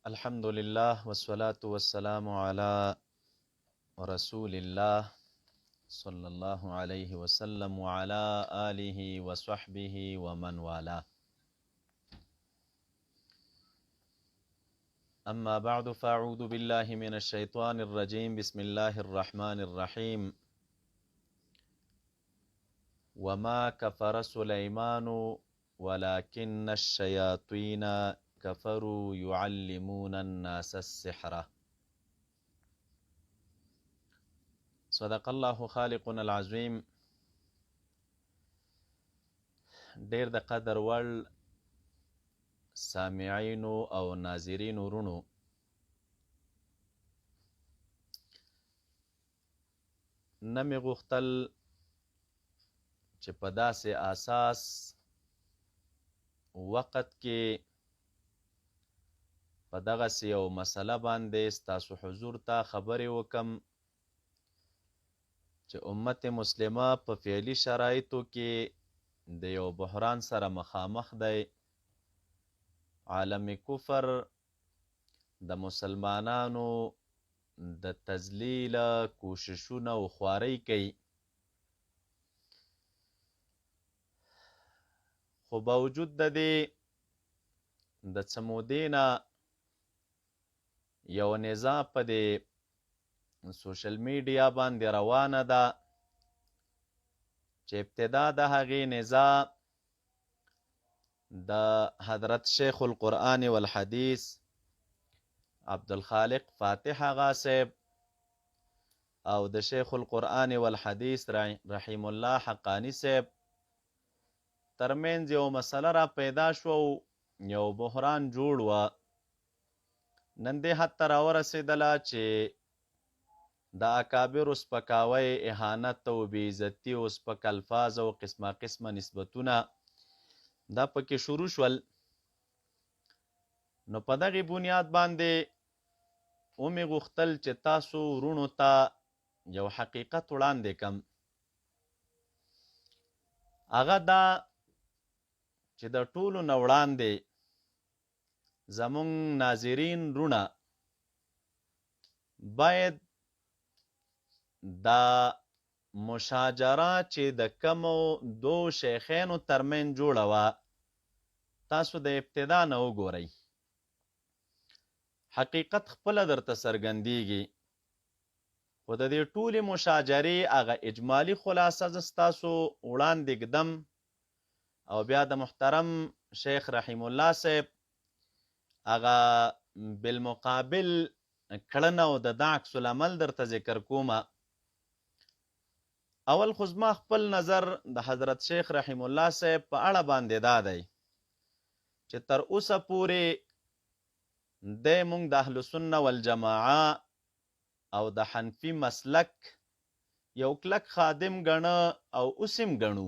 الحمد لله والصلاة والسلام على رسول الله صلى الله عليه وسلم وعلى آله وصحبه ومن والاه. أما بعد فأعوذ بالله من الشيطان الرجيم. بسم الله الرحمن الرحيم. وما كفر سليمان ولكن الشياطين كفروا يعلمون الناس السحر. صدق الله خالقنا العظیم. ډیر د قدر وړ سامعینو او ناظرینو ورونو، نه مې غوښتل چې په داسې اساس وخت کې په دغسې یو مسله باندې ستاسو حضور ته خبرې وکم چې امت مسلمه په فعلي شرایطو کې د یو بحران سره مخامخ دی. عالم کفر د مسلمانانو د تذلیل کوششونه او خوارۍ کوي، خو باوجود د دې د څه مودې نه یو نزا په دې سوشل میډیا باندې روانه ده چې ابتدا د هغې نزا د حضرت شیخ القرآن والحدیث عبدالخالق فاتح آغا صاحب او د شیخ القرآن والحدیث رحیم الله حقانی صاحب ترمنځ یو مسله را پیدا شو، یو بحران جوړ و. نن دې حد ته راورسېدله چې د اکابرو سپکاوی، اهانت او بېعزتي او سپک الفاظ او قسمه قسمه نسبتونه دا پکې شروع شول. نو په دغې بنیاد باندې ومې غوښتل چې تاسو وروڼو ته یو حقیقت وړاندې کم. هغه دا چې د ټولو نه وړاندې زمونږ ناظرین وروڼه باید دا مشاجره چې د کمو دو شیخینو ترمنځ جوړه وه تاسو د ابتدا نه وګورئ. حقیقت خپله درته څرګندېږي، خو د دې ټولې مشاجرې هغه اجمالي خلاصه زه ستاسو وړاندې ږدم او بیا د محترم شیخ رحیم الله صاحب هغه بالمقابل کړنه او د عکس العمل درته ذکر کومه. اول خو زما خپل نظر د حضرت شیخ رحیم الله صاحب په اړه باندې دا دی چې تر اوسه پورې دی موږ د اهل سنه والجماعه او د حنفي مسلک یو کلک خادم ګڼه او اوس هم ګڼو.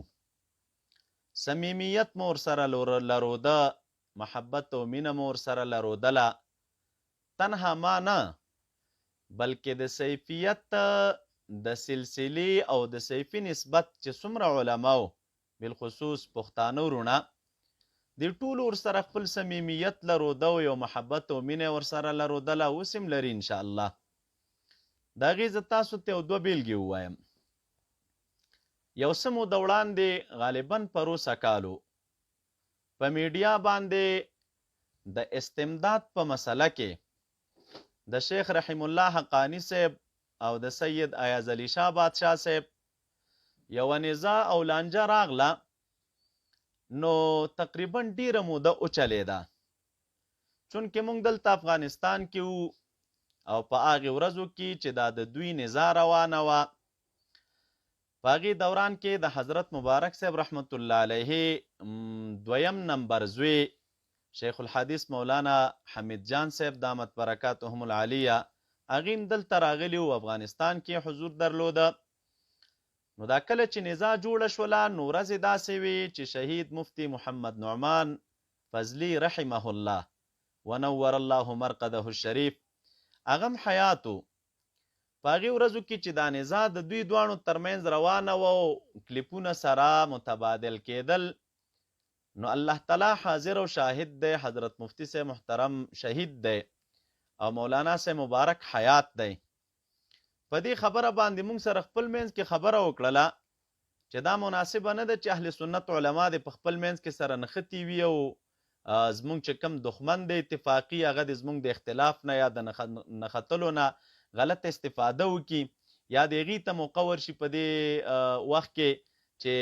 صمیمیت مو ورسره لروده، محبت او مینه مو ورسره لرودله. تنها ما نه بلکې د سیفیت د سلسلې او د سیفي نسبت چې څومره علماو بالخصوص پښتانه وروڼه دې ټولو ورسره خپل صمیمیت لروده او یو محبت او مینه ورسره لرودله، اوس هم لري انشاءالله. د هغې زه تاسو ته یو دوه بیلګې ووایم. یو څه موده وړاندې غالبا پروسه کالو په میډیا باندې د استمداد په مسله کې د شیخ رحیم الله حقانی صاحب او د سید ایاز علی شاه بادشاه صاحب یوه نزا او لانجه راغله. نو تقریبا ډیره موده وچلیده، چونکې موږ دلته افغانستان کې وو او په هغې ورځو کې چې دا د دوی نزا روانه وه په هغې دوران کې د حضرت مبارک صاحب رحمت الله علیه دویم نمبر زوی شیخ الحدیث مولانا حمید جان صاحب دامت برکاتهم العالیه هغې هم دلته راغلي وو، افغانستان کې حضور درلوده. نو دا کله چې نزا جوړه شوله نو ورځې داسې وې چې شهید مفتی محمد نعمان فضلي رحمه الله ونور الله مرقده الشریف هغه هم حیات و. په هغې ورځو کې چې دا نزا د دوی دواړو ترمنځ روانه وه او کلیپونه سره متبادل کېدل، نو الله تعالی حاضر او شاهد دی، حضرت مفتی صاحب محترم شهید دی او مولانا صاحب مبارک حیات دی. په دې خبره باندې موږ سره خپل منځ کې خبره وکړله چې دا مناسبه نه ده چې اهل سنت علما د په خپل منځ کې سره نښتي وي او زموږ چې کوم دښمن د اتفاقي هغه د زموږ د اختلاف نه یا د نښتلو نه غلط استفاده وکړي یا د هغې ته موقع ورشي په دې وخت کې چې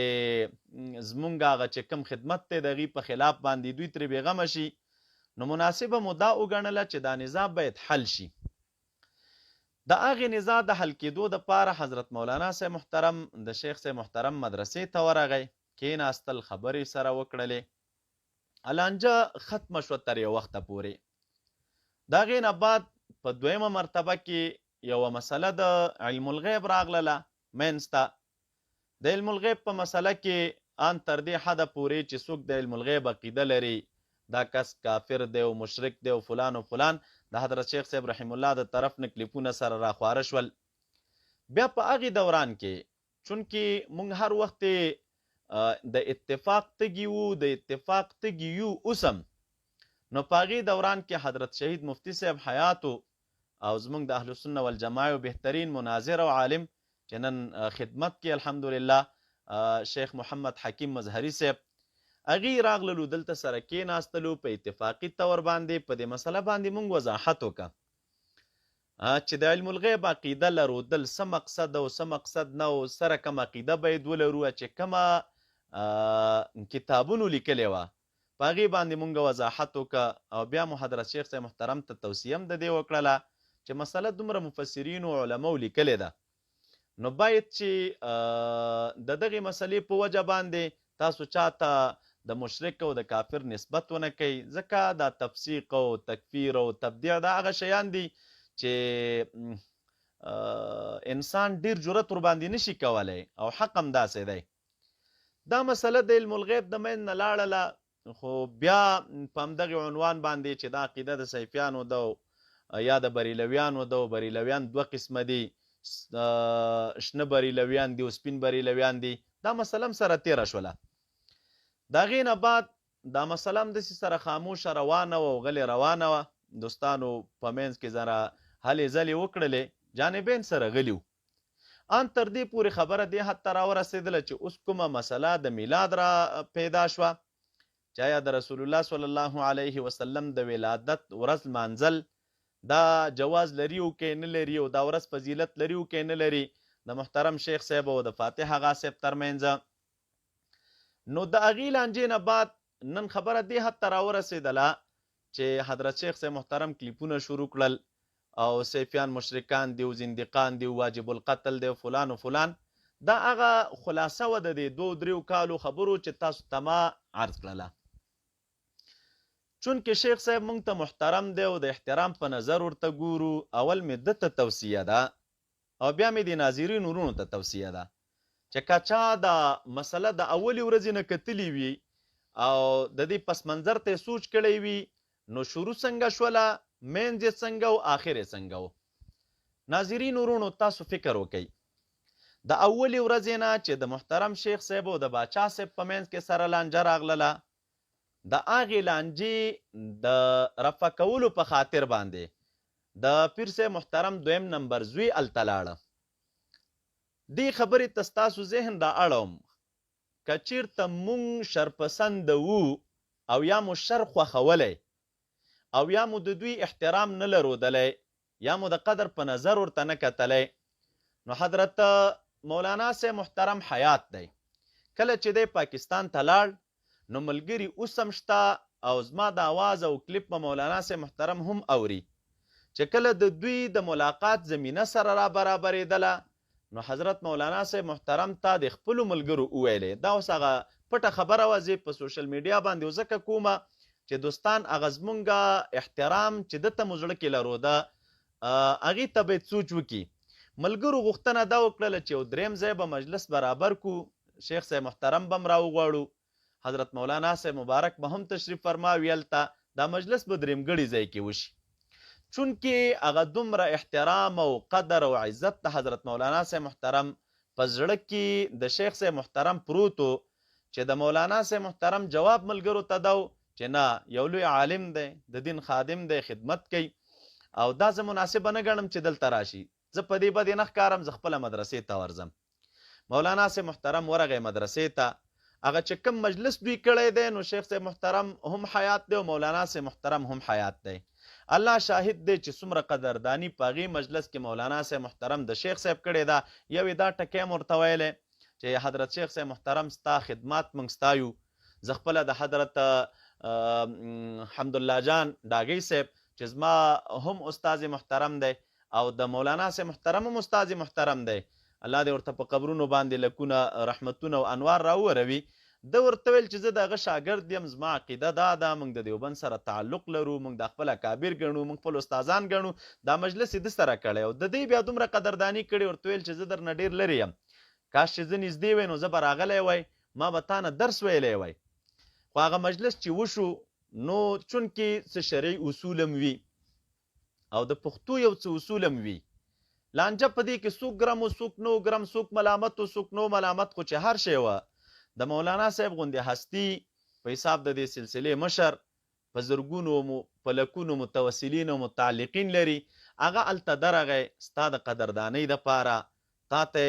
زموږ هغه چې کوم خدمت دی د هغې په خلاف باندې دوی ترې بېغمه شي. نو مناسبه مو دا وګڼله چې دا نزاع باید حل شي. د هغې نزاع د حل کېدو دپاره حضرت مولانا صاحب محترم د شیخ صاحب محترم مدرسې ته ورغی، کېناستل، خبرې سره وکړلې، لانجه ختمه شوه تر یو وخته پورې. د هغې نه بعد په دویمه مرتبه کې یوه مسله د علم الغیب راغلله منځ ته. د علم الغیب په مسله کې ان تر دې حده پورې چې څوک د علم الغیب عقیده لري دا کس کافر دی او مشرک دی او فلان او فلان، د حضرت شیخ صاحب رحم الله د طرف نه کلیپونه سره راخواره شول. بیا په هغې دوران کې چونکې موږ هر وخت د اتفاق تږي وو، د اتفاق تږي یو اوسم، نو په هغې دوران کې حضرت شهید مفتی صاحب حیاتو او زموږ د اهل السنه والجماعه بهترین مناظر او عالم چې نن خدمت کې الحمدلله شیخ محمد حکیم مظهري صاحب، هغې راغللو دلته سره کېناستلو، په اتفاقي طور باندې په دې مسله باندې موږ وضاحت وکړه چې د علم الغیب عقیده لرودل څه مقصد او څه مقصد نه او سره کوم عقیده باید ولرو، چې کومه کتابونو لیکلې وه په هغې باندې موږ وضاحت وکړه. او بیا مو حضرت شیخ صاحب محترم ته توصیه هم د دې وکړله چې مسله دومره مفسرینو او علماو لیکلې ده، نو باید چې د دغې مسلې په وجه باندې تاسو چاته د مشرک او د کافر نسبت ونه کوي، ځکه دا تفسیق او تکفیر او تبدیع دا هغه شیان دي چې انسان ډیر جرأت ورباندې نشي کولی او حق هم داسې دی. دا مسله د علم الغیب د منځ نه لاړله، خو بیا په همدغې عنوان باندې چې دا عقیده د صیفیانو ده یا د بریلویانو ده، بریلویان دوه قسمه دي، شنه بریلویان دي او سپین بریلویان دي، دا مسله هم سره تیره شوله. د هغې نه بعد دا مسله هم داسې سره خاموشه روانه وه او غلې روانه وه، دوستانو په منځ کې ذره هلې ځلې وکړلې، جانبین سره غلي وو. ان تر دې پورې خبره دې حد ته راورسېدله چې اوس کومه مسله د میلاد را پیدا شوه چې آیا د رسول الله صلی الله علیه وسلم د ولادت ورځ لمانځل دا جواز لري او که نه لري، او دا ورځ فضیلت لري او که نه لري، د محترم شیخ صاحب او د فاتح اغا صاحب ترمنځ. نو د هغې لانجې نه بعد نن خبره دې حد ته راورسېدله چې حضرت شیخ صاحب محترم کلیپونه شروع کړل او سیفیان مشرکان دي او زندقان دي او واجب القتل دی او فلان و فلان. دا هغه خلاصه وه د دې 2-3 کالو خبرو چې تاسو ته ما عرض کړله. چونکې شیخ صاحب موږ ته محترم دی او د احترام په نظر ورته ګورو، اول مې ده ته توصیه ده او بیا مې د ناظرین ورونو ته توصیه ده چې که چا دا مسله د اولې ورځې نه کتلي وي او د دې پس منظر ته سوچ کړی وي، نو شروع څنګه شوله، منځ یې څنګه و، آخر یې څنګه و. ناظرین ورونو تاسو فکر وکئ، د اولې ورځې نه چې د محترم شیخ صاحب او د باچا صاحب په منځ کې سره لانجه راغلله، د هغې لانجې د رفع کولو په خاطر باندې د پیر صاحب محترم دویم نمبر زوی هلته لاړه. دې خبرې ته ستاسو ذهن را اړوم، که چېرته مونږ شرپسنده وو او یا مو شر خوښولی او یا مو د دوی احترام نه لرودلی یا مو د قدر په نظر ورته نه کتلی، نو حضرت مولانا صاحب محترم حیات دی. کله چې دی پاکستان ته لاړ، نو ملګري اوس هم شته او زما د آواز او کلیپ په مولانا صاحب محترم هم اوري چې کله د دوی د ملاقات زمینه سره را برابرېدله، نو حضرت مولانا صاحب محترم ته د خپلو ملګرو وویلې. دا اوس هغه پټه خبره وه، زه په سوشل میډیا باندې ځکه کومه چې دوستان هغه زمونږ احترام چې ده ته مو زړه کې لروده هغې ته باید سوچ وکړي. ملګرو غوښتنه دا وکړله چې یو دریم ځای به مجلس برابر کو، شیخ صاحب محترم به هم راوغواړو، حضرت مولانا صاحب مبارک به هم تشریف فرماوي هلته، دا مجلس به درېمګړي ځای کې وشي. چونکې هغه دومره احترام او قدر او عزت د حضرت مولانا صاحب محترم په زړه کې د شیخ صاحب محترم پروت و چې د مولانا صاحب محترم جواب ملګرو ته ده چې نه، یو لوی عالم دی، د دین خادم دی، خدمت کوي، او دا زه مناسبه نه ګڼم چې دلته راشي. زه په دې بدې نه ښکارم، زه خپله مدرسې ته ورځم. مولانا صاحب محترم ورغی مدرسې ته. هغه چې کوم مجلس دوی کړی دی نو شیخ صاحب محترم هم حیات دی او مولانا صاحب محترم هم حیات دی. الله شاهد دی چې څومره قدردانی په هغې مجلس کې مولانا صاحب محترم د شیخ صاحب کړې ده. یو یې دا ټکی م ورته ویلی چې حضرت شیخ صاحب محترم ستا خدمات موږ ستایو. زه خپله د حضرت حمدالله جان ډاګی صاحب چې زما هم استاذ محترم دی او د مولانا صاحب محترم هم استاذ محترم دی، الله دې ورته په قبرونو باندې لکونه رحمتونه او انوار راووروي. ده ورته ویل چې زه د هغه شاګرد یم، زما عقیده دا ده، موږ د دیوبند سره تعلق لرو، موږ د خپل اکابر ګڼو، موږ خپل استادان ګڼو. دا مجلس یې ده سره کړی او د دې بیا دومره قدرداني کړې. ورته ویل چې زه درنه ډېر لرې یم، کاش چې زه نږدې وی نو زه به راغلی وی، ما به تا نه درس ویلی وی. خو هغه مجلس چې وشو نو چونکې څه شرعي اصول هم وي او د پښتو یو څه اصول هم وي، لانجه په دې کې څوک ګرم و څوک نو ګرم، څوک ملامت و څوک نو ملامت، خو چې هر شی وه د مولانا صاحب غوندې هستي په حساب د دې سلسلې مشر په زرګونو په لکونو متوسلین او متعلقین لري. هغه هلته درغی ستا د قدردانۍ دپاره، تا ته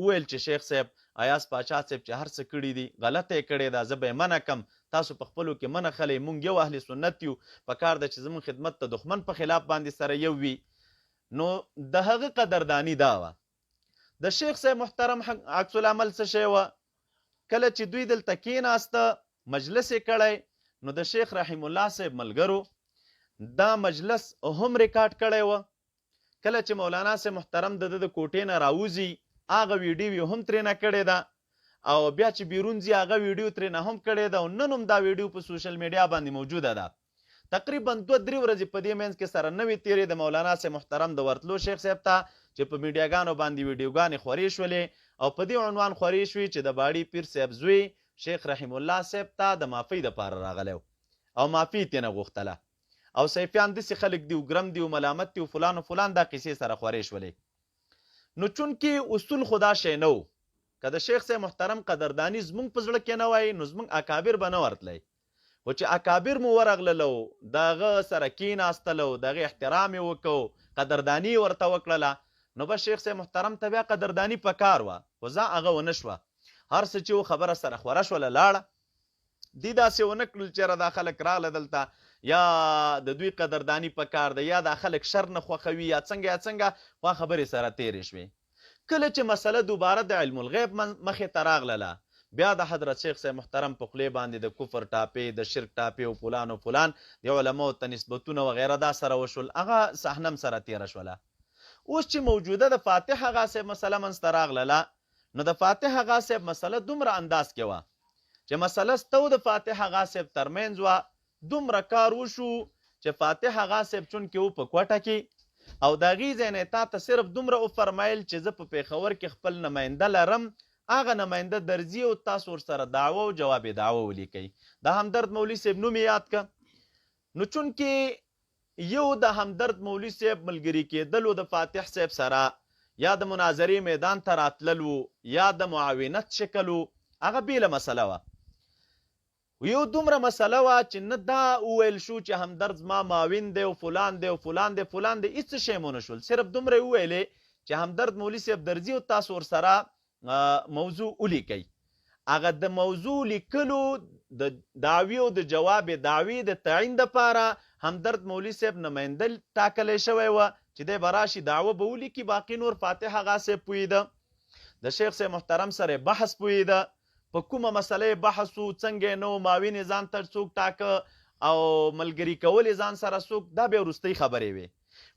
وویل چې شیخ صاحب ایاز پاچا صاحب چې هر څه کړي دي غلطه یې کړې ده، زه به یې منع کم، تاسو په خپلو کې منع خلی، مونږ یو اهل سنت یو، په کار ده چې زموږ خدمت ته دښمن په خلاف باندې سره یو وي. نو د هغه قدرداني دا وه. د شیخ صاحب محترم عکس العمل څه شی وه؟ کله چې دوی دلته کېناسته مجلس یې کړی نو د شیخ رحیم الله صاحب ملګرو دا مجلس هم ریکارډ کړی وه. کله چې مولانا صاحب محترم د کوټې نه راوځي هغه ویډیو هم ترېنه کړې ده او بیا چې بیرون ځي هغه ویډیو ترېنه هم کړې ده او نن هم دا ویډیو په سوشل میډیا باندې موجوده ده. تقریبا 2-3 ورځې په دې منځ کې سره نوې تېرې د مولانا صاحب محترم د ورتلو شیخ صاحب ته چې په میډیاګانو باندې ویډیوګانې خورې شولې او په دې عنوان خورې شوې چې د باړي پیر صاحب زوی شیخ رحیم الله صاحب ته د معافۍ دپاره راغلی او معافي یې ترېنه غوښتله او سیفیان داسې خلک دي ګرم دي ملامت دي فلان و فلان دا قصې سره خورې شولې. نو چونکې اصول خو دا شی نه و، که د شیخ صاحب محترم قدرداني زموږ په زړه کې نه وای نو زموږ اکابر به نه ورتلی، خو چې اکابر مو ورغللو د هغه سره کېناستلو د هغې احترام یې وکړو قدرداني یې ورته وکړله نو بس شیخ صاحب محترم ته بیا قدرداني په کار وه، خو ځه هغه ونه شوه. هر څه چې و خبره سره خوره شوله لاړه. دې داسې ونه کړل چې دا خلک راغله دلته یا د دوی قدرداني په کار ده یا دا خلک شر نه خوښوي یا څنګه خوا خبرې سره تېرې شوې. کله چې مسله دوباره د علم الغیب مخې ته راغلله بیا د حضرت شیخ صاحب محترم په خولې باندې د کفر ټاپې د شرک ټاپې او فلان و فلان د علماو ته نسبتونه وغیره دا سره وشول، هغه صحنه هم سره تېره شوله. اوس چې موجوده د فاتح آغا صاحب مسله منځته راغلله نو د فاتح آغا صاحب مسله دومره انداز کې وه چې مسله سته د فاتح آغا صاحب ترمنځ وه. دومره کار وشو چې فاتح آغا صاحب چونکې و په کوټه کې او د هغې ځای نه تا ته صرف دومره وفرمیل چې زه په پېښور کې خپل نماینده لرم، هغه نماینده درځي او تاسو ورسره دعوه او جواب دعوه ولیکئ. د همدرد مولوي صاحب نوم یې یاد که. نو چونکې یو د همدرد مولوي صاحب ملګري کېدلو د فاتح صاحب سره یا د مناظرې میدان ته راتللو یا د معاونت شکل و هغه بیله مسله وه. یو دومره مسله وه چې نه دا وویل شو چې همدرد زما معاون دی او فلان دی او فلان دی فلان دی، هېڅ څه شی مو نه شول، صرف دومره یې وویلې چې همدرد مولوي صاحب درځي او تاسو ورسره موضوع ولیکئ. هغه د موضوع لیکلو د دعوی او د جواب دعوی د تعین دپاره همدرد مولوي صاحب نماینده ټاکلی شوی وه چې دی به راشي دعوه به ولیکي، باقي نور فاتح آغا صاحب پوهېده، د شیخ صاحب محترم سره بحث پوهېده، په کومه مسله بحث و څنګه نو معاون یې ځان ته څوک ټاکه او ملګري کول یې ځان سره څوک، دا بیا وروستۍ خبرې وې.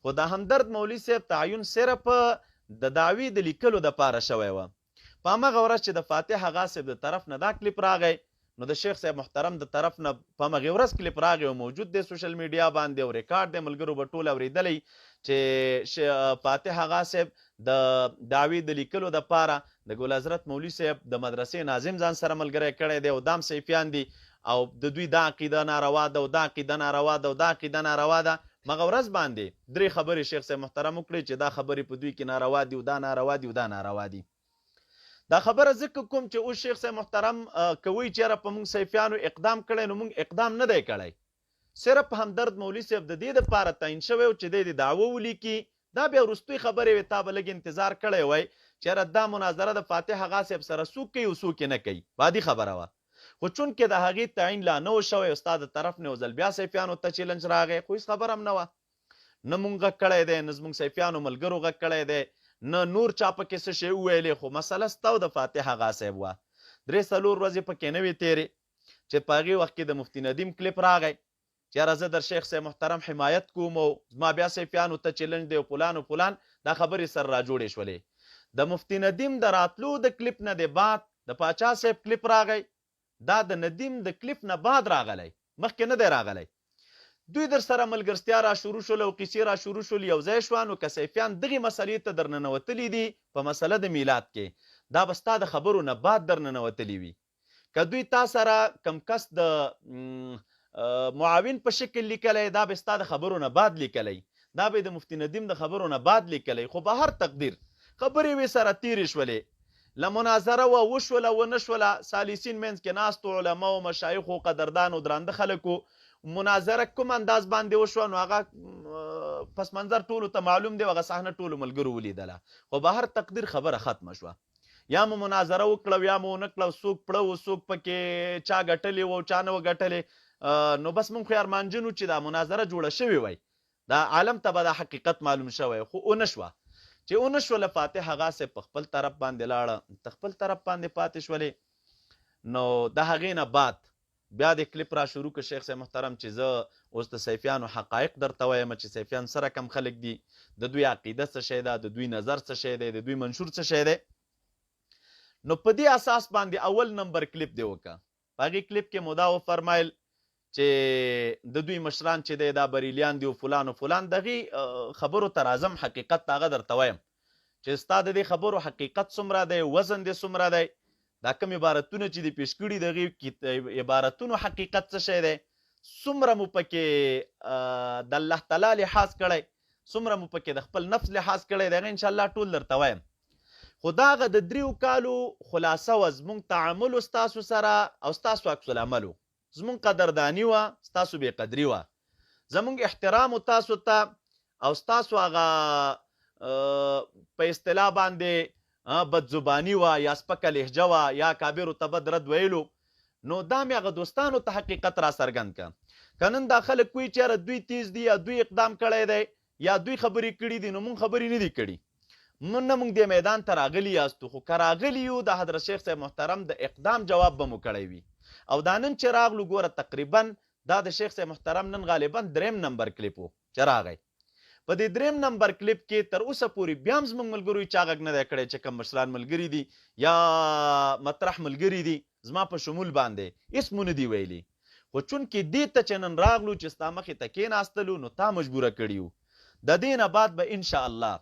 خو د همدرد مولوي صاحب تعین صرف د دعوی د لیکلو دپاره شوی وه. په همغه ورځ چې د فاتح آغا صاحب د طرف نه دا کلیپ راغی نو د شیخ صاحب محترم د طرف نه په همغې ورځ کلیپ راغی او موجود دی سوشل میډیا باندې او ریکارډ دی، ملګرو به ټول اورېدلی چې فاتح آغا صاحب د دعوی د لیکلو دپاره د ګل حضرت مولوي صاحب د مدرسې ناظم ځان سره ملګری کړی دی او دام سیفیان دي او د دوی دا عقیده ناروا ده او دا عقیده ناروا ده او دا عقیده ناروا ده. مغه ورځ باندې 3 خبرې شیخ صاحب محترم وکړي چې دا خبرې په دوی کې ناروا دي او دا ناروا دي او دا ناروا دي. دا خبره ځکه کوم چې اوس شیخ صاحب محترم کوي چې یاره په موږ سیفیانو اقدام کړی نو موږ اقدام نه دی کړی، صرف همدرد مولوي صاحب د دې دپاره تعین شوی و چې دی د دعوه ولیکي. دا بیا وروستۍ خبرې وې، تا به لږ انتظار کړی وی چې یاره دا مناظره د فاتح آغا صاحب سره څوک کوي او څوک یې نه کوي، عادي خبره وه. خو چونکې د هغې تعین لا نه و شوی او ستا د طرف نه یو ځل بیا سیفیانو ته چیلنج راغی، خو هېڅ خبره هم نه وه. نه مونږ غږ کړی دی، نه زموږ سیفیانو ملګرو غږ کړی دی، نه نور چا پکې څه شی وویلې، خو مسله ستا او د فاتح آغا صاحب وه. 3-4 ورځې پکې نه وې تېرې چې په هغې وخت کې د مفتي ندیم کلیپ راغی چې یاره زه در شیخ صاحب محترم حمایت کوم او زما بیا سیفیانو ته چیلنج دی او فلان او فلان، دا خبرې سر را جوړې شولې. د مفتي ندیم د راتلو د کلیپ نه د بعد د پاچا صاحب کلیپ راغی، دا د ندیم د کلیپ نه بعد راغلی، مخکې نه دی راغلی. دوی در سره ملګرتیا را شروع شول او قیسې را شروع شول، یو ځای شوه. نو که سیفیان دغې مسلې ته در ننوتلي دي په مسله د میلاد کې، دا به ستا د خبرو نه بعد در ننوتلي وي. که دوی تا سره کم کس د معاون په شکل لیکلی، دا به ستا د خبرو نه بعد لیکلی، دا به د مفتي ندیم د خبرو نه بعد لیکلی. خو به هر تقدیر خبرې وې سره تیرې شولې، له مناظره وشوله ونه شوله، سالسین منځ کې ناستو علماو مشایخو قدردانو درانده خلکو مناظره کوم انداز باندې وشوه، نو هغه پس منظر ټولو ته معلوم دی، هغه صحنه ټولو ملګرو ولیدله. خو به هر تقدیر خبره ختمه شوه. یا مو مناظره وکړه یا مو ونه کړه، څوک پړه و څوک پکې چا ګټلې و چا نه و ګټلې، نو بس مونږ خو ارمانجن وو چې دا مناظره جوړه شوې وی، دا عالم ته به دا حقیقت معلوم شوی، خو ونه شوه. چې ونه شوله فاتح آغا صاحب په خپل طرف باندې لاړه، ته خپل طرف باندې پاتې شولې. نو د هغې نه بعد بیا د کلیپ را شروع که شیخ صاحب محترم چې زه اوس د سیفیانو حقایق درته وایم چې سیفیان سره کم خلک دي، د دوی عقیده څه شی ده، د دوی نظر څه شی دی، د دوی منشور څه شی دی. نو په دې اساس باندې اول نمبر کلیپ دی وکړه. په هغې کلیپ کې مو دا وفرمایل چې د دوی مشران چې دی دا بریلیان دي او فلان او فلان. دغې خبرو ته راځم، حقیقت هغه درته وایم چې ستا د دې خبرو حقیقت څومره دی، وزن دی څومره دی، دا کوم عبارتونه چې دې پیش کړي دغې عبارتونو حقیقت څه شی دی، څومره مو پکې د الله تعالی لحاظ کړی، څومره مو پکې د خپل نفس لحاظ کړی دی، هغه انشاءالله ټول درته وایم. خو دا هغه د 3 کالو خلاصه وه، زمونږ تعامل ستاسو سره او ستاسو عکس العمل و، زمونږ قدرداني وه، ستاسو بې قدري وه، زمونږ احترام و تاسو ته او ستاسو هغه په اصطلاح باندې بدزباني وه یا سپکه لهجه وه یا کابرو ته بد رد ویلو. نو دا مې هغه دوستانو ته حقیقت را څرګند که. که نن دا خلک کوي چې یاره دوی تیز دي یا دوی اقدام کړی دی یا دوی خبرې کړي دي، نو مونږ خبرې نه دي کړي. نه مونږ دې میدان ته راغلي یاستو، خو که راغلي یو د حضرت شیخ صاحب محترم د اقدام جواب به مو کړی وي. او دا نن چې راغلو ګوره تقریبا دا د شیخ صاحب محترم نن غالبا 3 نمبر کلیپ و چې راغی. په دې 3 نمبر کلیپ کې تر اوسه پورې بیا هم زموږ ملګرو چا غږ نه دی کړی چې کوم مشران ملګري دي یا مطرح ملګري دي زما په شمول باندې هېڅ مو نه دي ویلي. خو چونکې دې ته چې نن راغلو چې ستا مخې ته کېناستلو، نو تا مجبوره کړي یو. د دې نه بعد به انشاءالله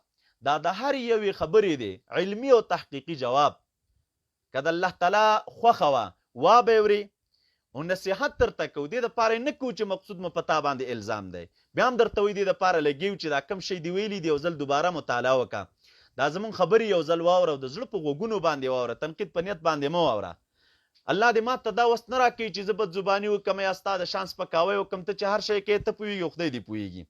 دا د هر یوې خبرې دی علمي او تحقیقي جواب که د الله تعالی خوښه وه وا به اوري او نصیحت درته کوو. دې دپاره نه کوو چې مقصود مو په تا باندې الزام دی، بیا هم درته وایي دې دپاره لګیو چې دا کم شی دی ویلي دي یو ځل دوباره مطالعه وکړه، دا زمونږ خبرې یو ځل واوره او د زړه په غوږونو باندې واوره، تنقید په نیت باندې مه واوره. الله دې ما ته دا وس نه راکوي چې زه بدزباني وکړم یا ستا د شان سپکاوی وکړم. ته چې هر شی کې ته پوهېږي او خدای دې پوهېږي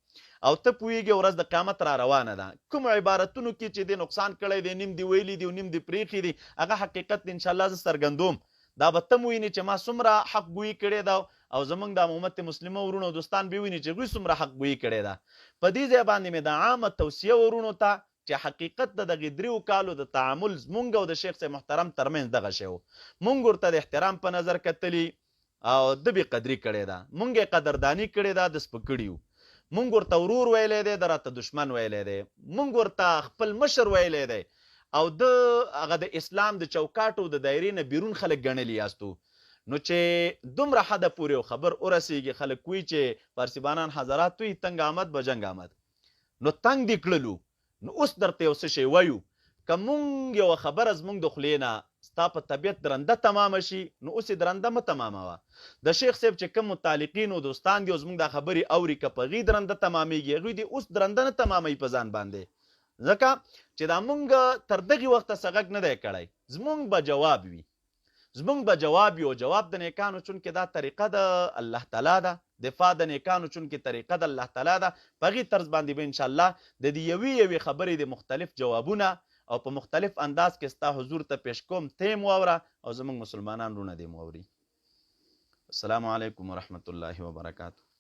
او ته پوهېږي ورځ د قیامت را روانه ده. کوم عبارتونو کې چې دې نقصان کړی دی، نیم دې ویلي دي او نیم دې پرېښي دي، هغه حقیقت انشاءالله زه څرګندوم. دا به ته ووینې چې ما څومره حق ګویي کړې ده او زمونږ د امت مسلمه ورونو دوستان به وویني چې هغوی څومره حق ګویي کړې ده. په دې ځای باندې مې د عامه توصیه ورونو ته چې حقیقت د دغې 3 کالو د تعامل زمونږ او د شیخ صاحب محترم ترمنځ دغه شی و. مونږ ورته د احترام په نظر کتلي او د بې قدري کړې ده، مونږ یې قدرداني کړې ده، د سپکړي یو. مونږ ورته ورور ویلی دی، د راته دشمن ویلی دی، مونږ ورته خپل مشر ویلی دی او د هغه د اسلام د چوکاټو د دایرې نه بیرون خلک ګڼلي یاستو. نو چې دومره حده پورې یو خبر ورسېږي، خلک وایي چې فارسیبانان حضرات وایي تنګ آمد به جنګ آمد. نو تنګ دې کړلو، نو اوس درته یو څه شی وایو. که مونږ یوه خبره زمونږ د خولې نه ستا په طبیعت درنده تمامه شي، نو اوس یې درنده مه تماموه. د شیخ صاحب چې کوم متعلقین او دوستان دي او زمونږ دا خبرې اوري، که په هغې درنده تمامېږي، هغوی دې اوس درنده نه تماموي په ځان باندې، ځکه چې دا مونږ تر دغې وخته څه غږ نه دی کړی. زمونږ به جواب وي، زمونږ به جواب وي او جواب د نیکانو، چونکې دا طریقه د الله تعالی ده دفاع د نیکانو چونکې طریقه د الله تعالی ده په هغې طرز باندې به انشاءالله د دې یوې خبرې د مختلف جوابونه او په مختلف انداز کې ستا حضور ته پیش کوم ته یې واوره او زموږ مسلمانان وروڼه دې واوري. السلام علیکم ورحمة الله وبرکاته.